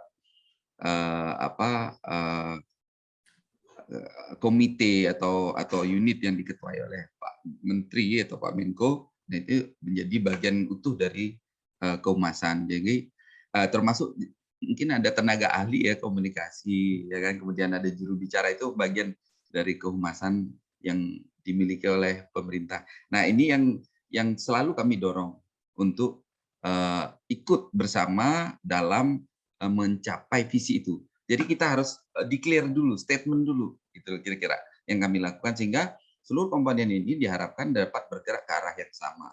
komite atau unit yang diketuai oleh Pak Menteri atau Pak Menko, nah itu menjadi bagian utuh dari kehumasan. Jadi termasuk mungkin ada tenaga ahli ya komunikasi ya kan, kemudian ada juru bicara, itu bagian dari kehumasan yang dimiliki oleh pemerintah. Nah, ini yang selalu kami dorong untuk ikut bersama dalam mencapai visi itu. Jadi kita harus declare dulu, statement dulu, gitu kira-kira yang kami lakukan, sehingga seluruh komponen ini diharapkan dapat bergerak ke arah yang sama.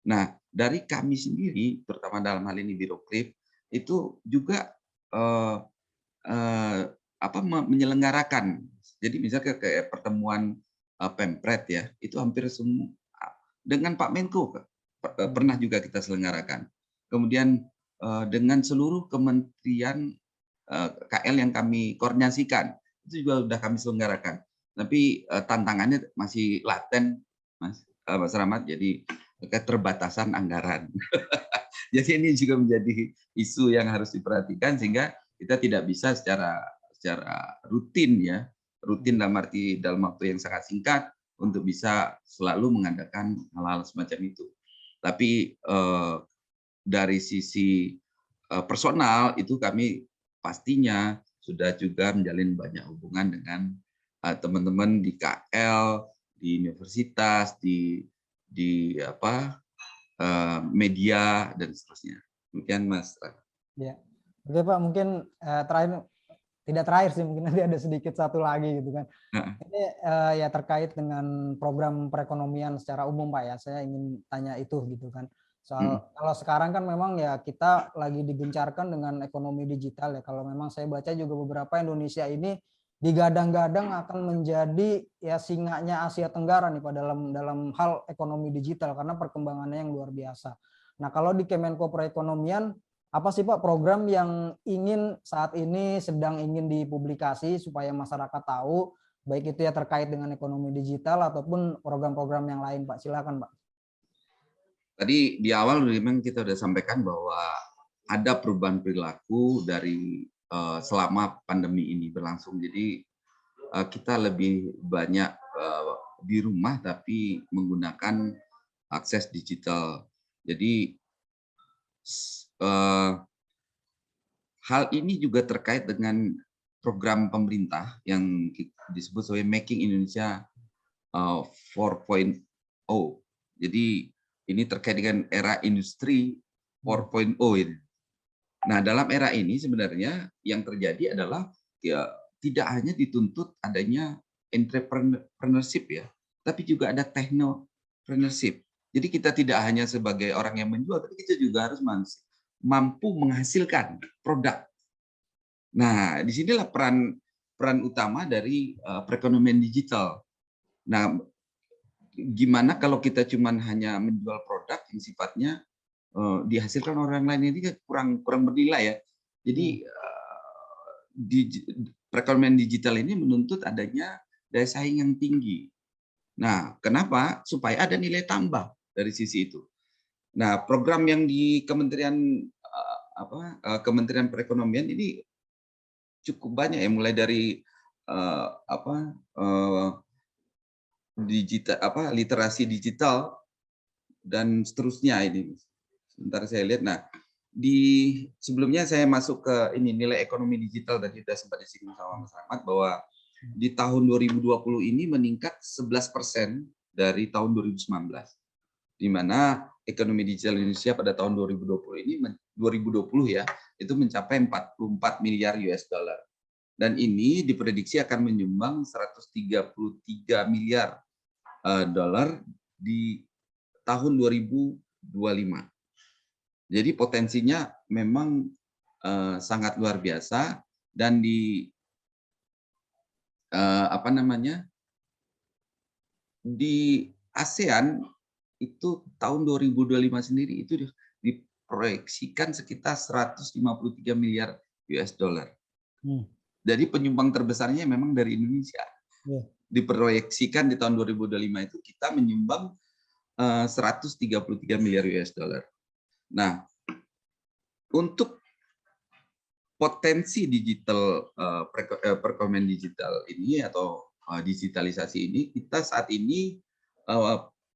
Nah, dari kami sendiri, terutama dalam hal ini Birokraif, itu juga menyelenggarakan. Jadi misalnya kayak pertemuan Pempret ya, itu hampir semua dengan Pak Menko pernah juga kita selenggarakan. Kemudian dengan seluruh kementerian KL yang kami koordinasikan, itu juga sudah kami selenggarakan. Tapi tantangannya masih laten, Mas Rahmat, jadi keterbatasan anggaran. Jadi ini juga menjadi isu yang harus diperhatikan, sehingga kita tidak bisa secara rutin ya, rutin dalam waktu yang sangat singkat untuk bisa selalu mengadakan hal-hal semacam itu. Tapi dari sisi personal itu kami pastinya sudah juga menjalin banyak hubungan dengan teman-teman di KL, di universitas, di media dan seterusnya. Demikian Mas. Ya. Oke Pak, mungkin terakhir, tidak terakhir sih, mungkin nanti ada sedikit satu lagi gitu kan. Ini ya terkait dengan program perekonomian secara umum Pak ya, saya ingin tanya itu gitu kan. Soal kalau sekarang kan memang ya kita lagi digencarkan dengan ekonomi digital ya. Kalau memang saya baca juga beberapa Indonesia ini digadang-gadang akan menjadi ya singanya Asia Tenggara nih Pak dalam hal ekonomi digital karena perkembangannya yang luar biasa. Nah, kalau di Kemenko Perekonomian apa sih Pak program yang ingin saat ini sedang ingin dipublikasi supaya masyarakat tahu, baik itu ya terkait dengan ekonomi digital ataupun program-program yang lain Pak? Silakan Pak. Tadi di awal memang kita sudah sampaikan bahwa ada perubahan perilaku dari selama pandemi ini berlangsung. Jadi kita lebih banyak di rumah tapi menggunakan akses digital. Jadi hal ini juga terkait dengan program pemerintah yang disebut sebagai Making Indonesia 4.0. Jadi ini terkait dengan era industri 4.0 ini. Nah, dalam era ini sebenarnya yang terjadi adalah ya tidak hanya dituntut adanya entrepreneurship ya, tapi juga ada technopreneurship. Jadi kita tidak hanya sebagai orang yang menjual, tapi kita juga harus mampu menghasilkan produk. Nah, disinilah peran utama dari perekonomian digital. Nah, gimana kalau kita cuma hanya menjual produk yang sifatnya dihasilkan orang lain, ini kurang bernilai ya. Jadi perekonomian digital ini menuntut adanya daya saing yang tinggi. Nah, kenapa? Supaya ada nilai tambah dari sisi itu. Nah, program yang di Kementerian Perekonomian ini cukup banyak ya, mulai dari literasi digital dan seterusnya ini. Sebentar saya lihat. Nah, sebelumnya saya masuk ke ini nilai ekonomi digital, tadi sudah sempat disinggung sama Mas Ahmad bahwa di tahun 2020 ini meningkat 11% dari tahun 2019. Di mana ekonomi digital Indonesia pada tahun 2020 ya, itu mencapai 44 miliar US dollar. Dan ini diprediksi akan menyumbang 133 miliar dolar di tahun 2025. Jadi potensinya memang sangat luar biasa, dan di di ASEAN itu tahun 2025 sendiri itu diproyeksikan sekitar 153 miliar US dollar. Jadi penyumbang terbesarnya memang dari Indonesia. Diproyeksikan di tahun 2025 itu kita menyumbang 133 miliar US dollar. Nah, untuk potensi digital perekonomian digital ini atau digitalisasi ini, kita saat ini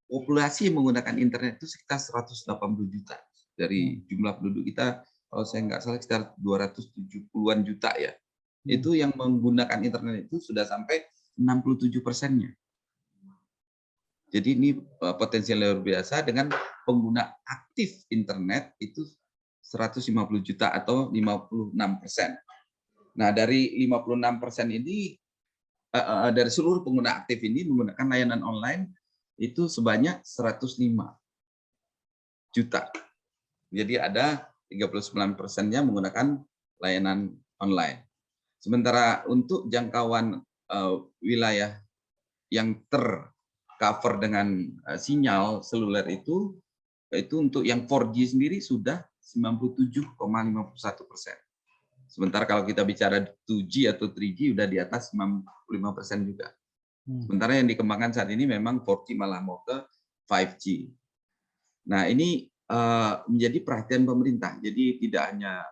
populasi yang menggunakan internet itu sekitar 180 juta dari jumlah penduduk kita. Kalau saya nggak salah sekitar 270-an juta ya. Itu yang menggunakan internet itu sudah sampai 67%-nya. Jadi ini potensi luar biasa dengan pengguna aktif internet itu 150 juta atau 56%. Nah, dari 56% ini, dari seluruh pengguna aktif ini menggunakan layanan online itu sebanyak 105 juta. Jadi ada 39%-nya menggunakan layanan online. Sementara untuk jangkauan wilayah yang tercover dengan sinyal seluler itu untuk yang 4G sendiri sudah 97,51%. Sementara kalau kita bicara 2G atau 3G udah di atas 95% juga. Sementara yang dikembangkan saat ini memang 4G malah mau ke 5G. Nah, ini menjadi perhatian pemerintah. Jadi tidak hanya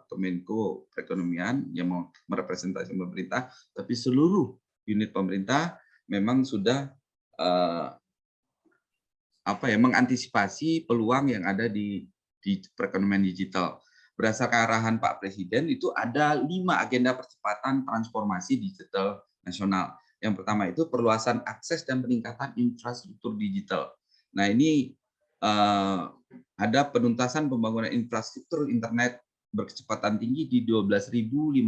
Kemenko Perekonomian yang mau merepresentasi pemerintah, tapi seluruh unit pemerintah memang sudah mengantisipasi peluang yang ada di perekonomian digital. Berdasarkan arahan Pak Presiden itu ada 5 agenda percepatan transformasi digital nasional. Yang pertama itu perluasan akses dan peningkatan infrastruktur digital. Nah, ini ada penuntasan pembangunan infrastruktur internet berkecepatan tinggi di 12.548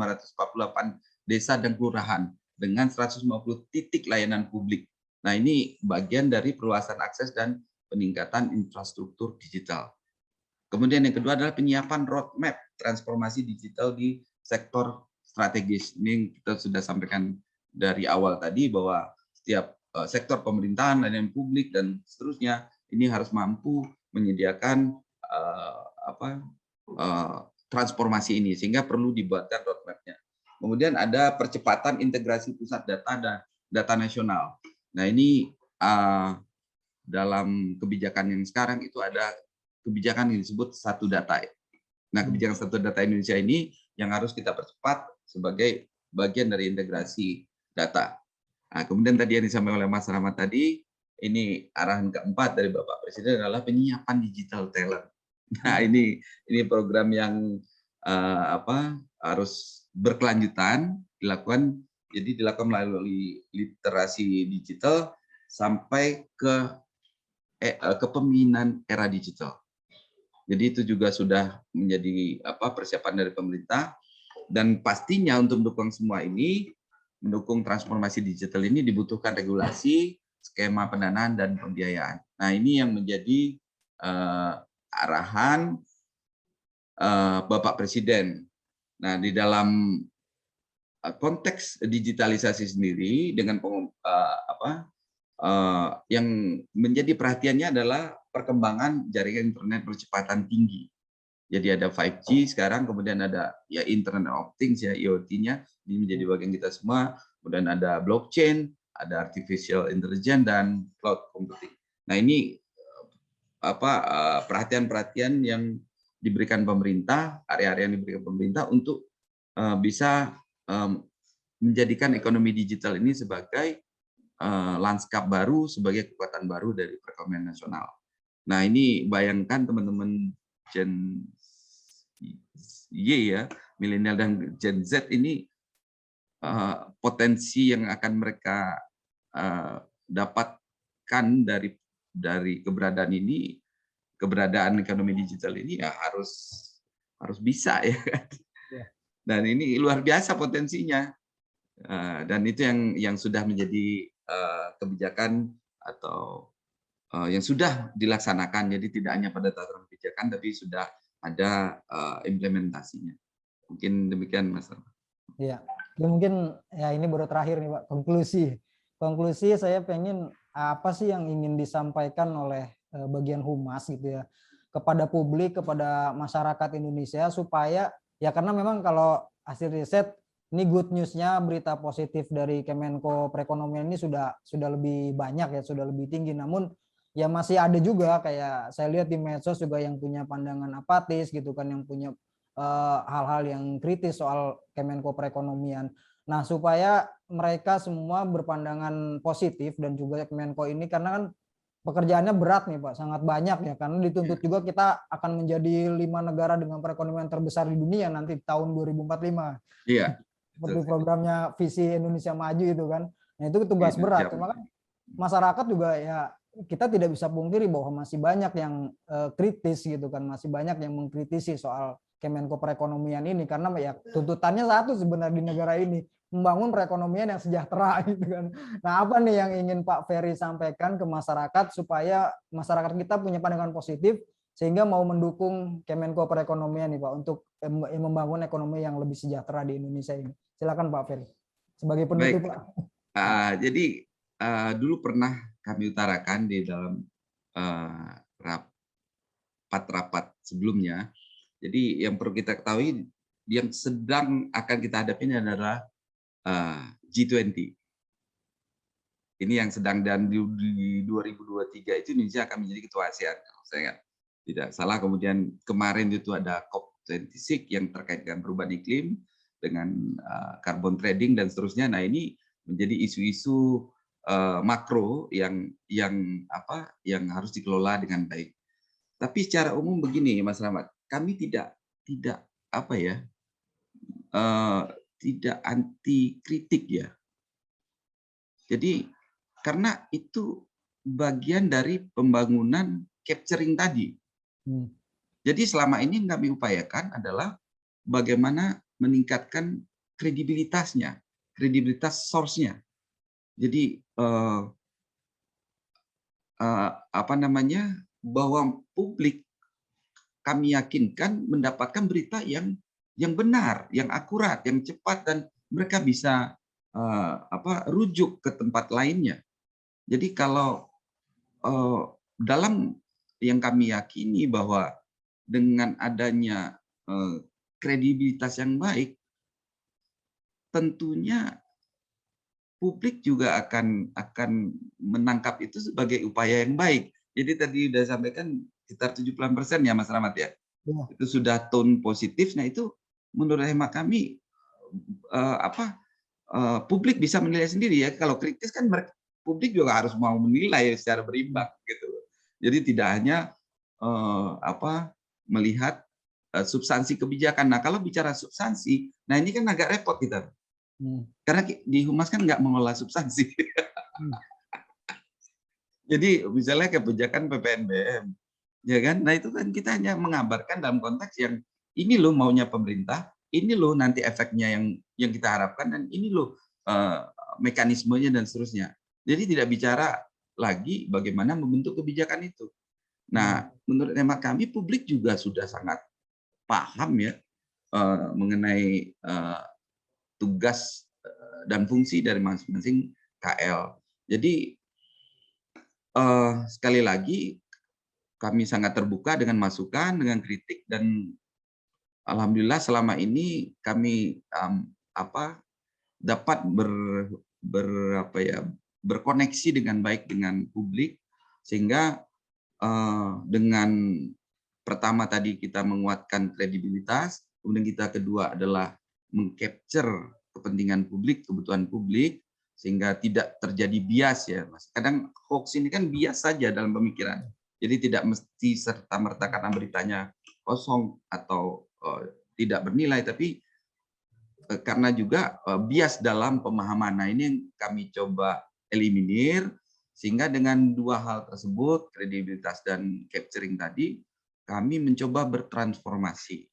desa dan kelurahan dengan 150 titik layanan publik. Nah, ini bagian dari perluasan akses dan peningkatan infrastruktur digital. Kemudian yang kedua adalah penyiapan roadmap transformasi digital di sektor strategis. Ini kita sudah sampaikan dari awal tadi bahwa setiap sektor pemerintahan, layanan publik dan seterusnya ini harus mampu menyediakan transformasi ini, sehingga perlu dibuatkan roadmap-nya. Kemudian ada percepatan integrasi pusat data dan data nasional. Nah, ini dalam kebijakan yang sekarang itu ada kebijakan yang disebut satu data. Nah, kebijakan satu data Indonesia ini yang harus kita percepat sebagai bagian dari integrasi data. Nah, kemudian tadi yang disampaikan oleh Mas Rahmat tadi, ini arahan keempat dari Bapak Presiden adalah penyiapan digital talent. Nah, ini program yang harus berkelanjutan dilakukan. Jadi dilakukan melalui literasi digital sampai ke kepemimpinan era digital. Jadi itu juga sudah menjadi persiapan dari pemerintah, dan pastinya untuk mendukung semua ini, mendukung transformasi digital ini dibutuhkan regulasi, skema pendanaan dan pembiayaan. Nah, ini yang menjadi arahan Bapak Presiden. Nah, di dalam konteks digitalisasi sendiri dengan yang menjadi perhatiannya adalah perkembangan jaringan internet berkecepatan tinggi. Jadi ada 5G sekarang, kemudian ada ya Internet of Things ya, IoT-nya ini menjadi bagian kita semua. Kemudian ada blockchain, ada artificial intelligence dan cloud computing. Nah, ini perhatian-perhatian yang diberikan pemerintah, area-area yang diberikan pemerintah untuk bisa menjadikan ekonomi digital ini sebagai lanskap baru, sebagai kekuatan baru dari perekonomian nasional. Nah, ini bayangkan teman-teman Gen Y ya, milenial dan Gen Z ini potensi yang akan mereka dapatkan dari keberadaan ini, keberadaan ekonomi digital ini ya harus bisa ya. Dan ini luar biasa potensinya. Dan itu yang sudah menjadi kebijakan atau yang sudah dilaksanakan. Jadi tidak hanya pada tataran kebijakan, tapi sudah ada implementasinya. Mungkin demikian, Mas. Iya, ya mungkin ya ini baru terakhir nih Pak, konklusi saya pengen apa sih yang ingin disampaikan oleh bagian humas gitu ya kepada publik, kepada masyarakat Indonesia, supaya ya, karena memang kalau hasil riset ini good news-nya, berita positif dari Kemenko Perekonomian ini sudah lebih banyak ya, sudah lebih tinggi. Namun ya masih ada juga kayak saya lihat di medsos juga yang punya pandangan apatis gitu kan, yang punya hal-hal yang kritis soal Kemenko Perekonomian. Nah, supaya mereka semua berpandangan positif dan juga Kemenko ini, karena kan pekerjaannya berat nih Pak, sangat banyak ya, karena dituntut juga kita akan menjadi 5 negara dengan perekonomian terbesar di dunia nanti tahun 2045. Iya. Seperti programnya visi Indonesia Maju itu kan. Nah, itu tugas berat. Cuma kan masyarakat juga ya kita tidak bisa pungkiri bahwa masih banyak yang kritis gitu kan, masih banyak yang mengkritisi soal Kemenko Perekonomian ini, karena ya tuntutannya satu sebenarnya di negara ini, membangun perekonomian yang sejahtera gitu kan. Nah, apa nih yang ingin Pak Ferry sampaikan ke masyarakat supaya masyarakat kita punya pandangan positif sehingga mau mendukung Kemenko Perekonomian nih Pak untuk membangun ekonomi yang lebih sejahtera di Indonesia ini. Silakan Pak Ferry sebagai penutup. Baik. Pak. Jadi dulu pernah kami utarakan di dalam rapat-rapat sebelumnya. Jadi yang perlu kita ketahui, yang sedang akan kita hadapi ini adalah G20. Ini yang sedang, dan di 2023 itu Indonesia akan menjadi ketua ASEAN. Saya tidak salah. Kemudian kemarin itu ada COP26 yang terkait dengan perubahan iklim, dengan carbon trading dan seterusnya. Nah, ini menjadi isu-isu makro yang harus dikelola dengan baik. Tapi secara umum begini, Mas Rahmat, kami tidak tidak anti kritik ya. Jadi karena itu bagian dari pembangunan capturing tadi. Jadi selama ini yang kami upayakan adalah bagaimana meningkatkan kredibilitasnya, kredibilitas source-nya. Jadi apa namanya, bahwa publik kami yakinkan mendapatkan berita yang benar, yang akurat, yang cepat, dan mereka bisa rujuk ke tempat lainnya. Jadi kalau dalam yang kami yakini bahwa dengan adanya kredibilitas yang baik, tentunya publik juga akan menangkap itu sebagai upaya yang baik. Jadi tadi sudah sampaikan sekitar 70% ya Mas Rahmat ya. Ya. Itu sudah tone positif. Nah itu menurut hemat kami publik bisa menilai sendiri ya. Kalau kritis kan publik juga harus mau menilai secara berimbang gitu. Jadi tidak hanya melihat substansi kebijakan. Nah kalau bicara substansi, nah ini kan agak repot kita. Karena di Humas kan nggak mengelola substansi. Jadi misalnya kebijakan PPNBM, ya kan? Nah itu kan kita hanya mengabarkan dalam konteks yang ini loh maunya pemerintah, ini loh nanti efeknya yang kita harapkan, dan ini loh mekanismenya dan seterusnya. Jadi tidak bicara lagi bagaimana membentuk kebijakan itu. Nah, menurut hemat kami publik juga sudah sangat paham ya mengenai tugas dan fungsi dari masing-masing KL. Jadi sekali lagi kami sangat terbuka dengan masukan, dengan kritik, dan alhamdulillah selama ini kami dapat berkoneksi dengan baik dengan publik, sehingga dengan pertama tadi kita menguatkan kredibilitas, kemudian kita kedua adalah mengcapture kepentingan publik, kebutuhan publik, sehingga tidak terjadi bias ya Mas. Kadang hoax ini kan bias saja dalam pemikiran. Jadi tidak mesti serta-merta karena beritanya kosong atau tidak bernilai, tapi karena juga bias dalam pemahaman. Nah ini yang kami coba eliminir, sehingga dengan dua hal tersebut, kredibilitas dan capturing tadi, kami mencoba bertransformasi.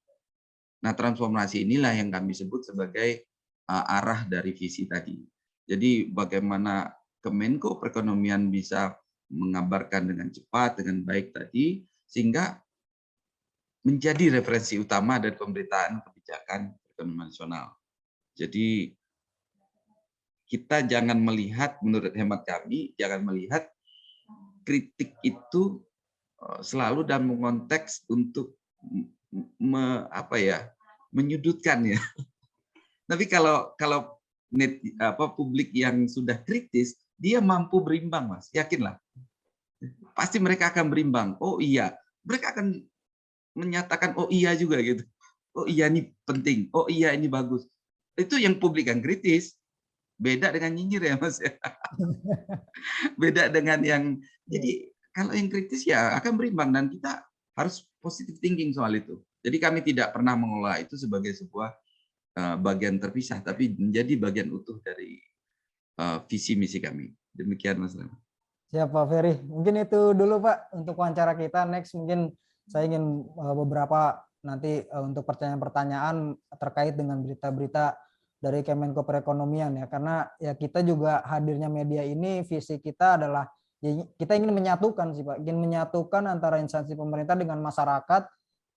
Nah transformasi inilah yang kami sebut sebagai arah dari visi tadi. Jadi bagaimana Kemenko Perekonomian bisa mengabarkan dengan cepat, dengan baik tadi, sehingga menjadi referensi utama dari pemberitaan kebijakan perekonomian nasional. Jadi kita jangan melihat, menurut hemat kami, jangan melihat kritik itu selalu dalam konteks untuk menyudutkan ya. Tapi kalau publik yang sudah kritis, dia mampu berimbang, Mas. Yakinlah. Pasti mereka akan berimbang. Oh iya, mereka akan menyatakan oh iya juga gitu. Oh iya ini penting. Oh iya ini bagus. Itu yang publik yang kritis. Beda dengan nyinyir ya Mas. Beda dengan yang, jadi kalau yang kritis ya akan berimbang, dan kita harus positive thinking soal itu. Jadi kami tidak pernah mengolah itu sebagai sebuah bagian terpisah, tapi menjadi bagian utuh dari visi misi kami. Demikian Mas Rahmat. Siap Pak Ferry. Mungkin itu dulu Pak untuk wawancara kita. Next mungkin saya ingin beberapa nanti untuk pertanyaan-pertanyaan terkait dengan berita-berita dari Kemenko Perekonomian ya, karena ya kita juga hadirnya media ini, visi kita adalah ya, kita ingin menyatukan sih Pak, ingin menyatukan antara instansi pemerintah dengan masyarakat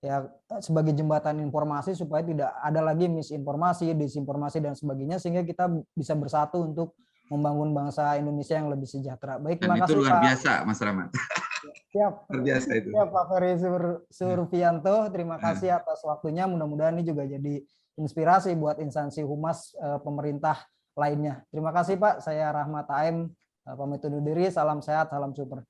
ya, sebagai jembatan informasi supaya tidak ada lagi misinformasi, disinformasi dan sebagainya, sehingga kita bisa bersatu untuk membangun bangsa Indonesia yang lebih sejahtera. Baik, terima kasih Itu luar Pak. Biasa Mas Rahmat. Siap. Luar biasa itu. Siap Pak Ferry Surfianto, terima kasih atas waktunya. Mudah-mudahan ini juga jadi inspirasi buat instansi humas pemerintah lainnya. Terima kasih Pak. Saya Rahmat Aim, pamit undur diri. Salam sehat, salam super.